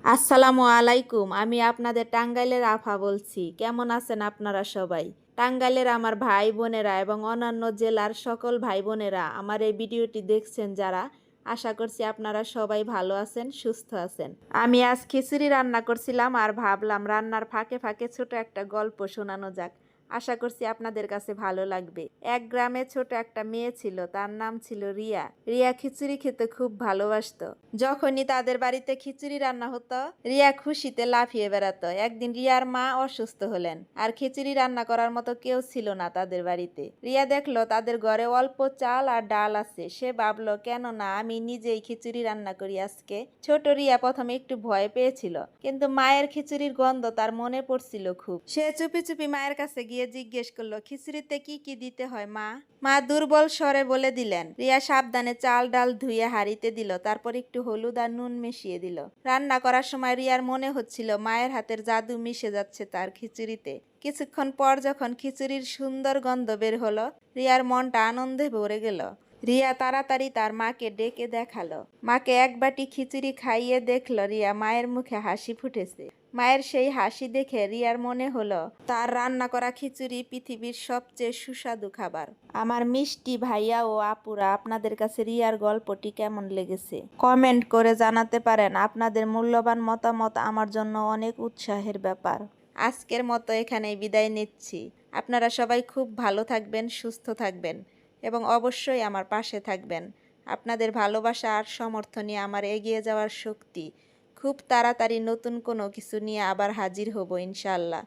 আসসালামু আলাইকুম। আমি আপনাদের টাঙ্গাইলের আফা বলছি। কেমন আছেন আপনারা সবাই? টাঙ্গাইলের আমার ভাই বোনেরা এবং অন্যান্য জেলার সকল ভাই বোনেরা আমার এই ভিডিওটি দেখছেন যারা, আশা করছি আপনারা সবাই ভালো আছেন, সুস্থ আছেন। আমি আজ খিচুড়ি রান্না করছিলাম আর ভাবলাম রান্নার ফাঁকে ফাঁকে ছোট একটা গল্প শোনানো যাক। আশা করছি আপনাদের কাছে ভালো লাগবে। এক গ্রামে ছোট একটা মেয়ে ছিল, তার নাম ছিল রিয়া। রিয়া খিচুড়ি খেতে খুব ভালোবাসতো। যখনই তাদের বাড়িতে খিচুড়ি রান্না হতো, রিয়া খুশিতে লাফিয়ে বেড়াতো। একদিন রিয়ার মা অসুস্থ হলেন আর খিচুড়ি রান্না করার মতো কেউ ছিল না তাদের বাড়িতে। রিয়া দেখলো তাদের ঘরে অল্প চাল আর ডাল আছে। সে ভাবলো, কেন না আমি নিজেই খিচুড়ি রান্না করি আজকে। ছোট রিয়া প্রথমে একটু ভয় পেয়েছিল, কিন্তু মায়ের খিচুড়ির গন্ধ তার মনে পড়ছিল খুব। সে চুপি চুপি মায়ের কাছে গিয়ে জিজ্ঞেস করলো, খিচুড়িতে কি কি দিতে হয় মা? মা দুর্বল স্বরে বলে দিলেন। রিয়া সাবধানে চাল ডাল ধুয়ে হাঁড়িতে দিল, তারপর একটু হলুদ আর নুন মিশিয়ে দিল। রান্না করার সময় রিয়ার মনে হচ্ছিল মায়ের হাতের জাদু মিশে যাচ্ছে তার খিচুড়িতে। কিছুক্ষণ পর যখন খিচুড়ির সুন্দর গন্ধ বের হলো, রিয়ার মনটা আনন্দে ভরে গেল। রিয়া তাড়াতাড়ি তার মাকে ডেকে দেখালো। মাকে এক বাটি খিচুড়ি খাইয়ে দেখলো রিয়া মায়ের মুখে হাসি ফুটেছে। মায়ের সেই হাসি দেখে রিয়ার মনে হলো তার রান্না করা খিচুড়ি পৃথিবীর সবচেয়ে সুস্বাদু খাবার। আমার মিষ্টি ভাইয়া ও আপুরা, আপনাদের কাছে রিয়ার গল্পটি কেমন লেগেছে কমেন্ট করে জানাতে পারেন। আপনাদের মূল্যবান মতামত আমার জন্য অনেক উৎসাহের ব্যাপার। আজকের মতো এখানেই বিদায় নিচ্ছি। আপনারা সবাই খুব ভালো থাকবেন, সুস্থ থাকবেন এবং অবশ্যই আমার পাশে থাকবেন। আপনাদের ভালোবাসা আর সমর্থনই আমার এগিয়ে যাওয়ার শক্তি। খুব তাড়াতাড়ি নতুন কোনো কিছু নিয়ে আবার হাজির হব ইনশাআল্লাহ।